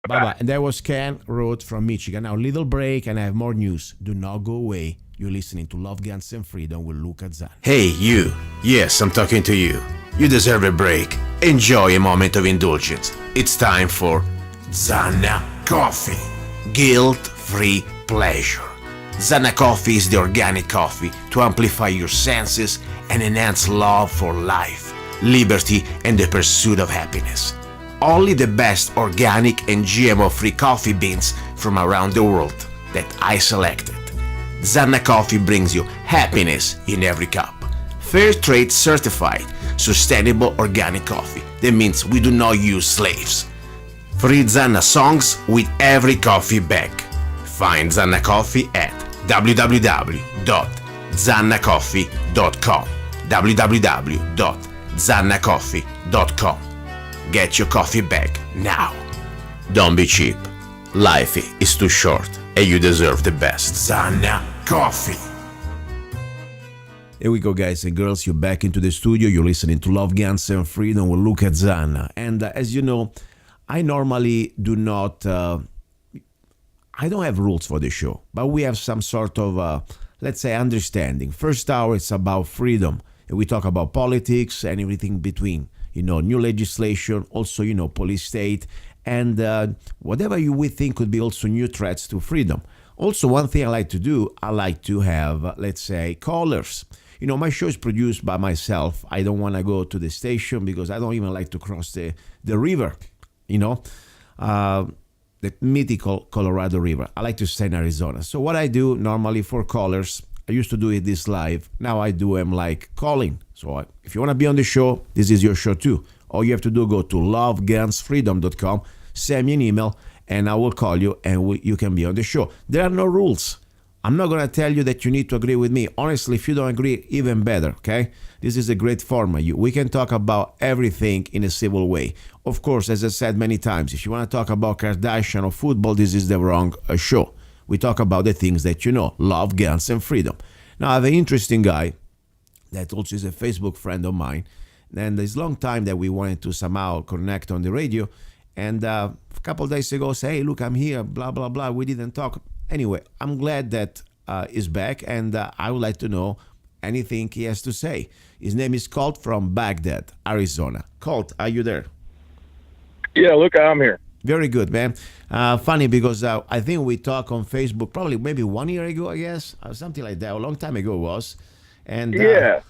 Bye-bye. And that was Ken Roth from Michigan. Now, little break, and I have more news. Do not go away. You're listening to Love, Guns, and Freedom with Luca Zanna. Hey, you. Yes, I'm talking to you. You deserve a break. Enjoy a moment of indulgence. It's time for Zanna Coffee. Guilt-free pleasure. Zanna Coffee is the organic coffee to amplify your senses and enhance love for life, liberty, and the pursuit of happiness. Only the best organic and GMO-free coffee beans from around the world that I selected. Zanna Coffee brings you happiness in every cup. Fair trade certified, sustainable organic coffee. That means we do not use slaves. Free Zanna songs with every coffee bag. Find Zanna Coffee at www.zannacoffee.com. www.zannacoffee.com. Get your coffee bag now. Don't be cheap. Life is too short and you deserve the best. Zanna Coffee. Here we go, guys and girls. You're back into the studio. You're listening to Love, Guns, and Freedom with Luca Zanna. And as you know, I normally do not, I don't have rules for the show, but we have some sort of, let's say, understanding. First hour, it's about freedom. And we talk about politics and everything between. New legislation, also, police state, and whatever we think could be also new threats to freedom. Also, one thing I like to do, I like to have, let's say, callers. My show is produced by myself. I don't want to go to the station because I don't even like to cross the river, the mythical Colorado River. I like to stay in Arizona. So what I do normally for callers, I used to do it this live. Now I do them like calling. So if you want to be on the show, this is your show too. All you have to do, go to lovegunsfreedom.com, send me an email, and I will call you, and you can be on the show. There are no rules. I'm not going to tell you that you need to agree with me. Honestly, if you don't agree, even better, okay? This is a great format. We can talk about everything in a civil way. Of course, as I said many times, if you want to talk about Kardashian or football, this is the wrong show. We talk about the things that you know, love, guns, and freedom. Now, I have an interesting guy that also is a Facebook friend of mine. And it's a long time that we wanted to somehow connect on the radio. And a couple of days ago, say, hey, look, I'm here, blah, blah, blah. We didn't talk. Anyway, I'm glad that he's back, and I would like to know anything he has to say. His name is Colt from Bagdad, Arizona. Colt, are you there? Yeah, look, I'm here. Very good, man. Funny because I think we talked on Facebook probably maybe 1 year ago, I guess, something like that. A long time ago it was. And yeah.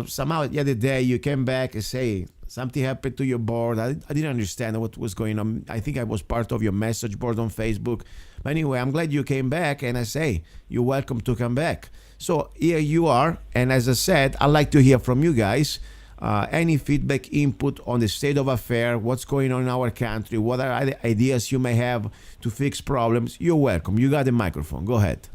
Somehow the other day you came back and say something happened to your board. I didn't understand what was going on. I think I was part of your message board on Facebook. But anyway, I'm glad you came back, and I say you're welcome to come back. So here you are, and as I said, I'd like to hear from you guys. Any feedback, input on the state of affairs, what's going on in our country, what are the ideas you may have to fix problems, you're welcome. You got the microphone. Go ahead.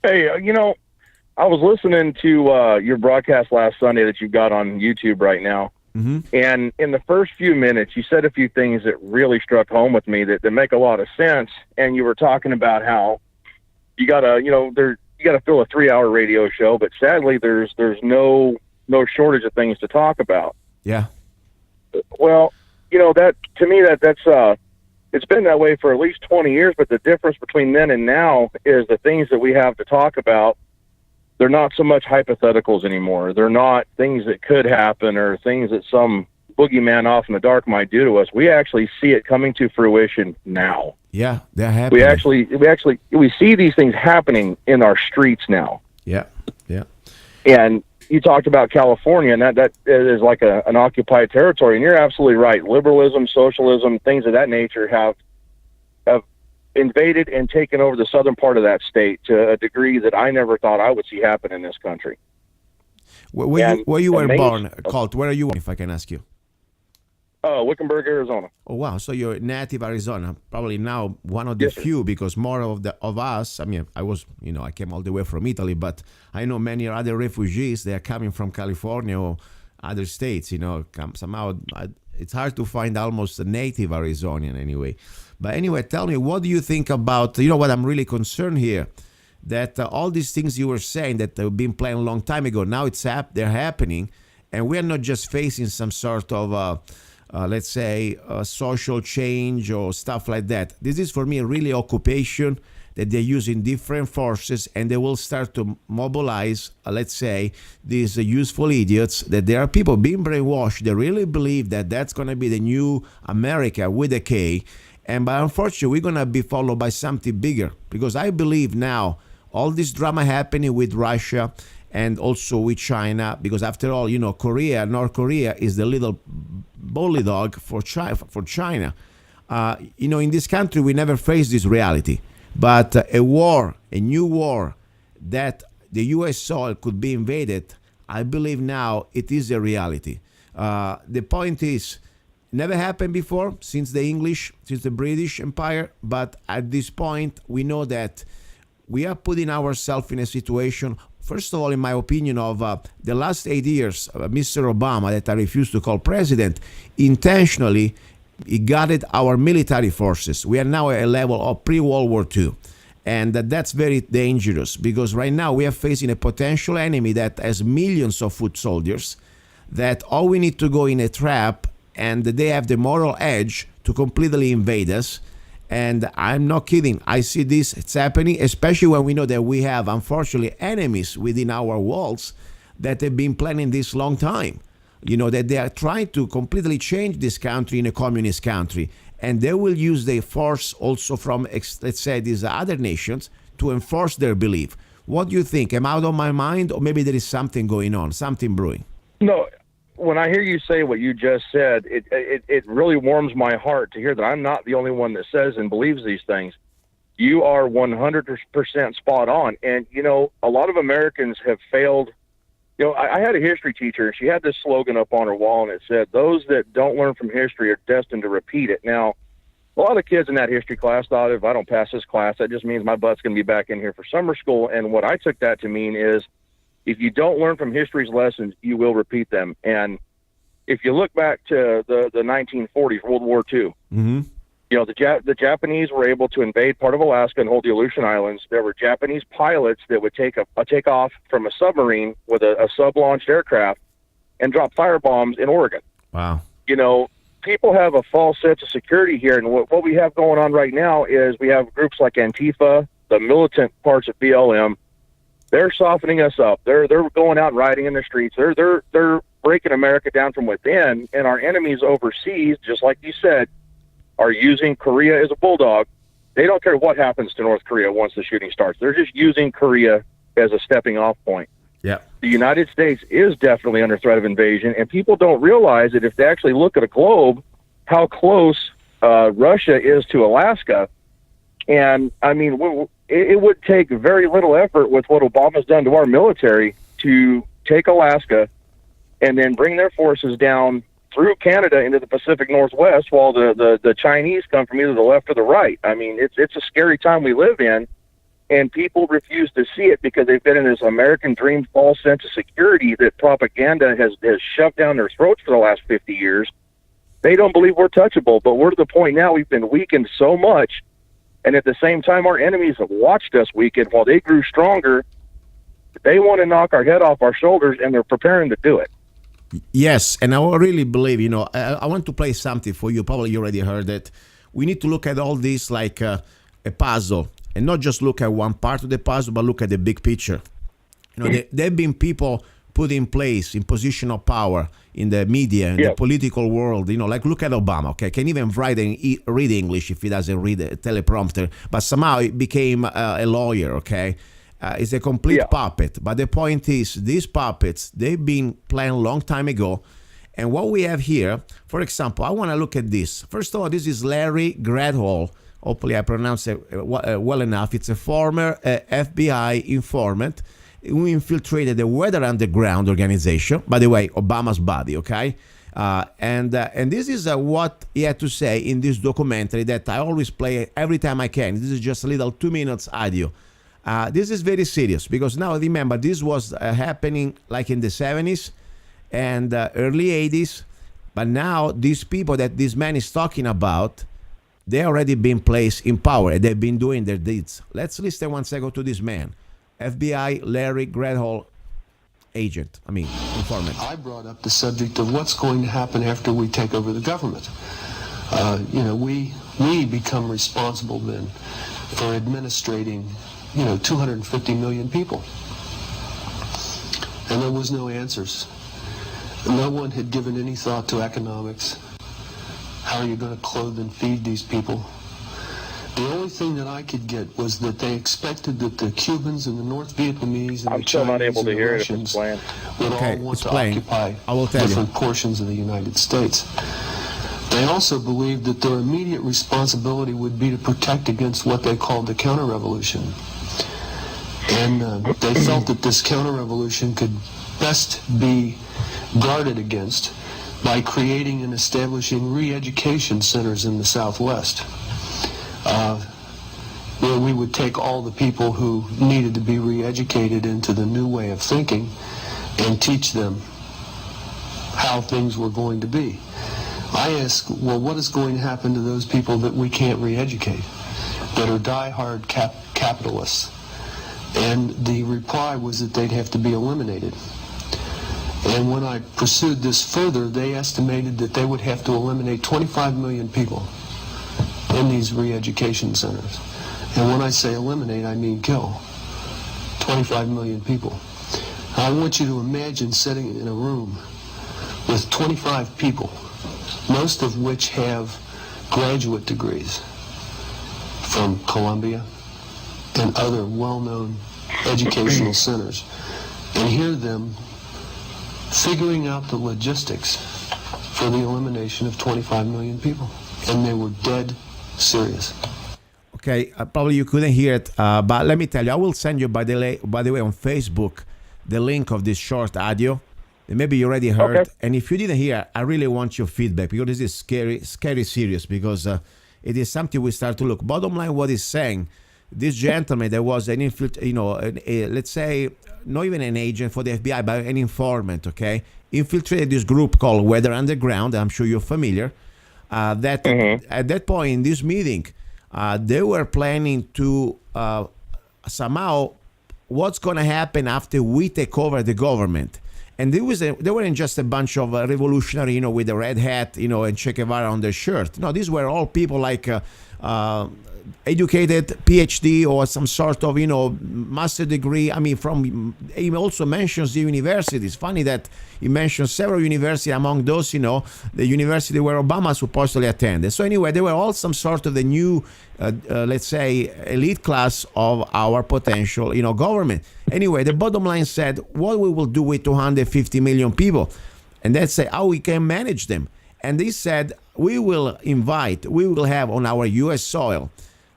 Hey, I was listening to your broadcast last Sunday that you've got on YouTube right now. Mm-hmm. And in the first few minutes, you said a few things that really struck home with me that make a lot of sense. And you were talking about how you gotta fill a 3-hour radio show, but sadly there's no shortage of things to talk about. Yeah. Well, that to me that's it's been that way for at least 20 years, but the difference between then and now is the things that we have to talk about. They're not so much hypotheticals anymore. They're not things that could happen or things that some boogeyman off in the dark might do to us. We actually see it coming to fruition now. Yeah, they're happening. We see these things happening in our streets now. Yeah. And you talked about California, and that is like an occupied territory. And you're absolutely right. Liberalism, socialism, things of that nature have invaded and taken over the southern part of that state to a degree that I never thought I would see happen in this country. Where you were born, Colt, where are you, if I can ask you? Wickenburg, Arizona. Oh, wow. So you're native Arizona, probably now one of the few, because more of us, I mean, I came all the way from Italy, but I know many other refugees, they are coming from California or other states, somehow it's hard to find almost a native Arizonian anyway. But anyway, tell me, what do you think about, what I'm really concerned here, that all these things you were saying that have been planned a long time ago, now they're happening, and we're not just facing some sort of let's say, social change or stuff like that. This is for me really occupation that they're using different forces, and they will start to mobilize, let's say, these useful idiots, that there are people being brainwashed. They really believe that that's going to be the new America with a K. And but unfortunately, we're going to be followed by something bigger, because I believe now all this drama happening with Russia and also with China, because after all, North Korea is the little bully dog for China. In this country, we never faced this reality. But a new war, that the U.S. soil could be invaded, I believe now it is a reality. The point is, never happened before since the British Empire, but at this point, we know that we are putting ourselves in a situation, first of all, in my opinion, of the last 8 years, Mr. Obama, that I refuse to call president, intentionally he guided our military forces. We are now at a level of pre-World War II. And that's very dangerous, because right now we are facing a potential enemy that has millions of foot soldiers, that all we need to go in a trap, and they have the moral edge to completely invade us. And I'm not kidding. I see this, it's happening, especially when we know that we have, unfortunately, enemies within our walls that have been planning this long time. That they are trying to completely change this country in a communist country. And they will use the force also from, let's say, these other nations to enforce their belief. What do you think? Am I out of my mind? Or maybe there is something going on, something brewing? No, when I hear you say what you just said, it really warms my heart to hear that I'm not the only one that says and believes these things. You are 100% spot on. And, a lot of Americans have failed. I had a history teacher, and she had this slogan up on her wall, and it said, "Those that don't learn from history are destined to repeat it." Now, a lot of kids in that history class thought, if I don't pass this class, that just means my butt's going to be back in here for summer school. And what I took that to mean is, if you don't learn from history's lessons, you will repeat them. And if you look back to the 1940s, World War II, Mm-hmm. the Japanese were able to invade part of Alaska and hold the Aleutian Islands. There were Japanese pilots that would take off from a submarine with a sub-launched aircraft and drop firebombs in Oregon. Wow. People have a false sense of security here, and what we have going on right now is we have groups like Antifa, the militant parts of BLM. They're softening us up. They're going out and rioting in the streets. They're breaking America down from within, and our enemies overseas, just like you said, are using Korea as a bulldog. They don't care what happens to North Korea once the shooting starts. They're just using Korea as a stepping off point. Yeah. The United States is definitely under threat of invasion, and people don't realize that if they actually look at a globe, how close Russia is to Alaska. And, I mean, it would take very little effort with what Obama's done to our military to take Alaska and then bring their forces down through Canada into the Pacific Northwest, while the Chinese come from either the left or the right. I mean, it's a scary time we live in, and people refuse to see it because they've been in this American dream false sense of security that propaganda has shoved down their throats for the last 50 years. They don't believe we're touchable, but we're to the point now we've been weakened so much, and at the same time our enemies have watched us weaken while they grew stronger. They want to knock our head off our shoulders, and they're preparing to do it. Yes, and I really believe, I want to play something for you. Probably you already heard it. We need to look at all this like a puzzle, and not just look at one part of the puzzle, but look at the big picture. There have been people put in place in position of power in the media, in the political world. Like look at Obama. Okay, can even write and read English if he doesn't read a teleprompter, but somehow he became a lawyer. Okay. It's a complete puppet. But the point is, these puppets, they've been planned a long time ago. And what we have here, for example, I want to look at this. First of all, this is Larry Gradhall. Hopefully I pronounced it well enough. It's a former FBI informant who infiltrated the Weather Underground organization. By the way, Obama's buddy, okay? And this is what he had to say in this documentary that I always play every time I can. This is just a little 2 minutes audio. This is very serious because now remember this was happening like in the 70s and early 80s, but now these people that this man is talking about, they already been placed in power and they've been doing their deeds. Let's listen 1 second to this man, FBI Larry Gradhall. agent, informant. I brought up the subject of what's going to happen after we take over the government. We become responsible then for administrating, 250 million people. And there was no answers. No one had given any thought to economics. How are you going to clothe and feed these people? The only thing that I could get was that they expected that the Cubans and the North Vietnamese and I'm the still not Chinese able to and the hear it if it's Russians playing. would Okay, all want it's to playing. occupy I will tell you. different portions of the United States. They also believed that their immediate responsibility would be to protect against what they called the counter-revolution. And they felt that this counter-revolution could best be guarded against by creating and establishing re-education centers in the Southwest, where we would take all the people who needed to be re-educated into the new way of thinking and teach them how things were going to be. I ask, well, what is going to happen to those people that we can't re-educate, that are die-hard capitalists? And the reply was that they'd have to be eliminated. And when I pursued this further, they estimated that they would have to eliminate 25 million people in these re-education centers. And when I say eliminate, I mean kill 25 million people. I want you to imagine sitting in a room with 25 people, most of which have graduate degrees from Columbia and other well-known educational centers, and hear them figuring out the logistics for the elimination of 25 million people. And they were dead serious. Okay, probably you couldn't hear it, but let me tell you, I will send you, by the way, on Facebook, the link of this short audio. Maybe you already heard. Okay. And if you didn't hear, I really want your feedback, because this is scary serious, because it is something we start to look. Bottom line, what he's saying, this gentleman, there was an let's say, not even an agent for the FBI, but an informant, okay, infiltrated this group called Weather Underground. I'm sure you're familiar. At that point in this meeting, they were planning to somehow, what's going to happen after we take over the government. And they weren't just a bunch of revolutionary, with a red hat, and Che Guevara on their shirt. No, these were all people like educated PhD or some sort of, master degree. He also mentions the universities. Funny that he mentions several universities, among those, the university where Obama supposedly attended. So anyway, they were all some sort of the new, let's say, elite class of our potential, government. Anyway, the bottom line said, what we will do with 250 million people? And that's how we can manage them. And they said, we will have on our U.S. soil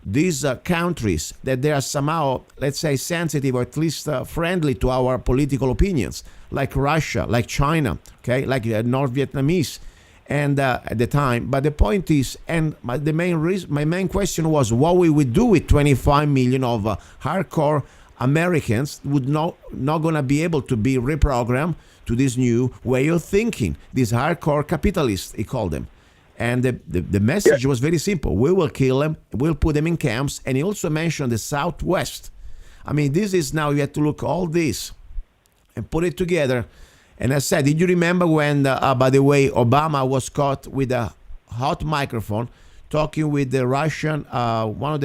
these countries that they are somehow, let's say, sensitive or at least friendly to our political opinions, like Russia, like China, okay, like North Vietnamese, and at the time. But the point is, and my main question was, what we would do with 25 million of hardcore Americans would not going to be able to be reprogrammed to this new way of thinking, these hardcore capitalists, he called them. And the message was very simple. We will kill them. We'll put them in camps. And he also mentioned the Southwest. This is now, you have to look all this and put it together. And I said, did you remember when, by the way, Obama was caught with a hot microphone talking with the Russian, one of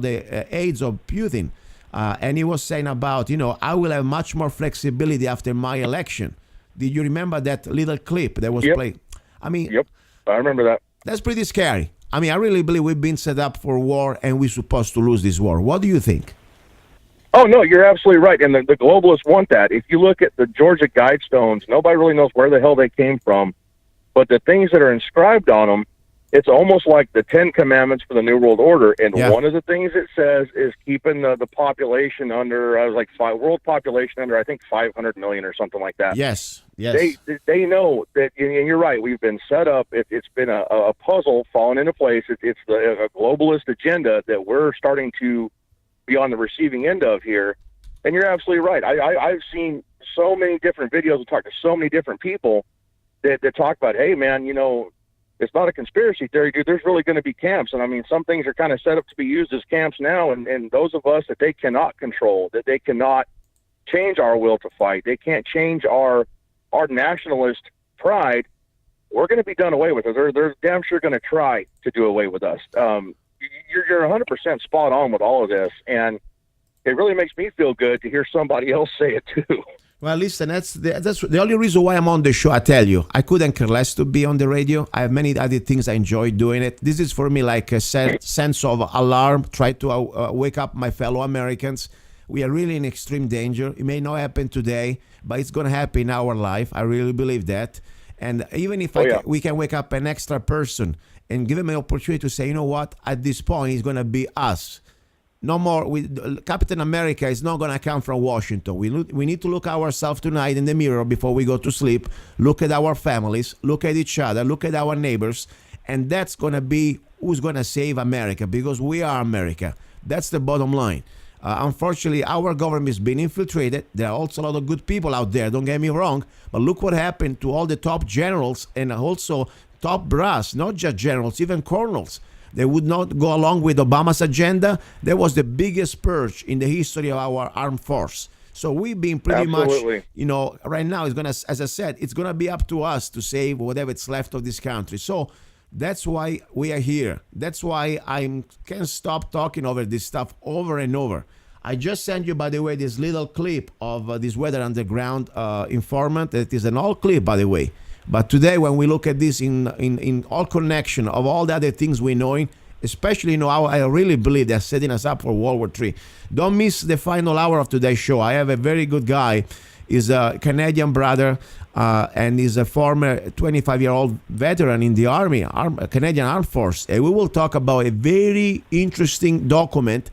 the aides of Putin. And he was saying about, I will have much more flexibility after my election. Did you remember that little clip that was played? Yep. I remember that. That's pretty scary. I really believe we've been set up for war and we're supposed to lose this war. What do you think? Oh, no, you're absolutely right. And the globalists want that. If you look at the Georgia Guidestones, nobody really knows where the hell they came from. But the things that are inscribed on them, it's almost like the 10 Commandments for the New World Order. And one of the things it says is keeping the population under, world population under, I think, 500 million or something like that. Yes. They know that, and you're right, we've been set up. It's been a puzzle falling into place. It's a globalist agenda that we're starting to be on the receiving end of here. And you're absolutely right. I've seen so many different videos and talked to so many different people that talk about, hey, man, it's not a conspiracy theory, dude. There's really going to be camps. And some things are kind of set up to be used as camps now. And those of us that they cannot control, that they cannot change our will to fight. They can't change our nationalist pride. We're going to be done away with. They're damn sure going to try to do away with us. You're 100% spot on with all of this, and it really makes me feel good to hear somebody else say it too. Well, listen, that's the only reason why I'm on the show. I tell you, I couldn't care less to be on the radio. I have many other things I enjoy doing it. This is for me like a sense of alarm, try to wake up my fellow Americans. We are really in extreme danger. It may not happen today, but it's going to happen in our life. I really believe that. And even if we can wake up an extra person and give him an opportunity to say, you know what, at this point, it's going to be us. No more. Captain America is not going to come from Washington. We need to look ourselves tonight in the mirror before we go to sleep. Look at our families. Look at each other. Look at our neighbors. And that's going to be who's going to save America, because we are America. That's the bottom line. Unfortunately, our government is being infiltrated. There are also a lot of good people out there, don't get me wrong. But look what happened to all the top generals and also top brass, not just generals, even colonels. They would not go along with Obama's agenda. That was the biggest purge in the history of our armed force. So we've been pretty much, right now, it's gonna, as I said, it's gonna be up to us to save whatever it's left of this country. So that's why we are here. That's why I can't stop talking over this stuff over and over. I just sent you, by the way, this little clip of this Weather Underground informant. It is an old clip, by the way. But today, when we look at this in all connection of all the other things we know, especially how I really believe they're setting us up for World War III. Don't miss the final hour of today's show. I have a very good guy. He's a Canadian brother, and he's a former 25-year-old veteran in the Army, Canadian Armed Force. And we will talk about a very interesting document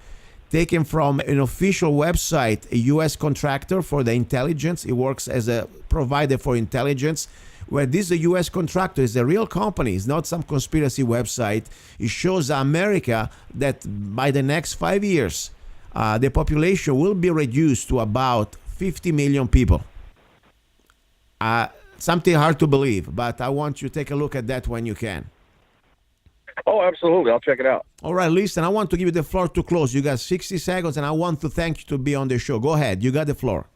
taken from an official website, a U.S. contractor for the intelligence. He works as a provider for intelligence, where this is a U.S. contractor. It's a real company. It's not some conspiracy website. It shows America that by the next 5 years, the population will be reduced to about 50 million people. Something hard to believe, but I want you to take a look at that when you can. Oh, absolutely. I'll check it out. All right, listen, I want to give you the floor to close. You got 60 seconds, and I want to thank you to be on the show. Go ahead. You got the floor.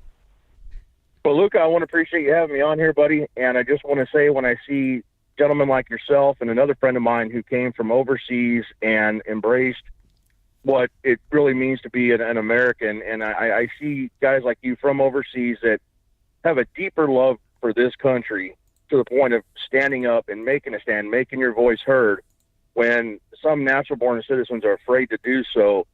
Well, Luca, I want to appreciate you having me on here, buddy. And I just want to say, when I see gentlemen like yourself and another friend of mine who came from overseas and embraced what it really means to be an American, and I see guys like you from overseas that have a deeper love for this country to the point of standing up and making a stand, making your voice heard when some natural-born citizens are afraid to do so.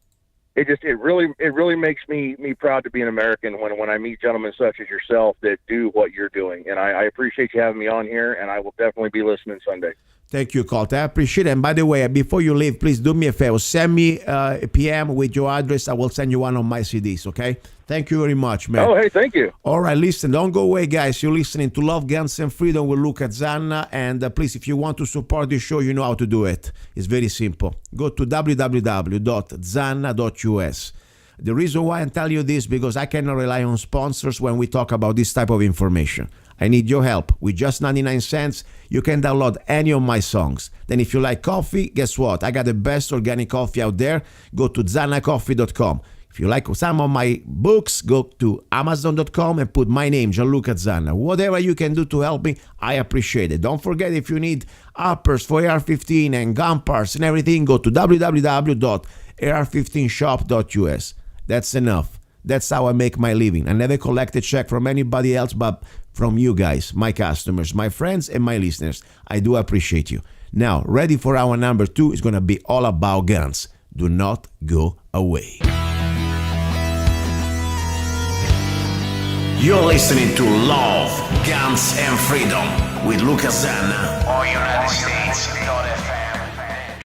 It really makes me proud to be an American when I meet gentlemen such as yourself that do what you're doing. And I appreciate you having me on here, and I will definitely be listening Sunday. Thank you, Colt. I appreciate it. And by the way, before you leave, please do me a favor. Send me a PM with your address. I will send you one of my CDs, okay? Thank you very much, man. Oh, hey, thank you. All right, listen, don't go away, guys. You're listening to Love, Guns, and Freedom with Luca Zanna. And please, if you want to support this show, you know how to do it. It's very simple. Go to www.zanna.us. The reason why I'm telling you this, because I cannot rely on sponsors when we talk about this type of information. I need your help. With just 99 cents, you can download any of my songs. Then if you like coffee, guess what? I got the best organic coffee out there. Go to zannacoffee.com. If you like some of my books, go to amazon.com and put my name, Gianluca Zanna. Whatever you can do to help me, I appreciate it. Don't forget, if you need uppers for AR-15 and gun parts and everything, go to www.ar15shop.us. That's enough. That's how I make my living. I never collect a check from anybody else but from you guys, my customers, my friends, and my listeners. I do appreciate you. Now, ready for our number 2 is going to be all about guns. Do not go away. You're listening to Love, Guns, and Freedom with Luca Zanna on United States.fm.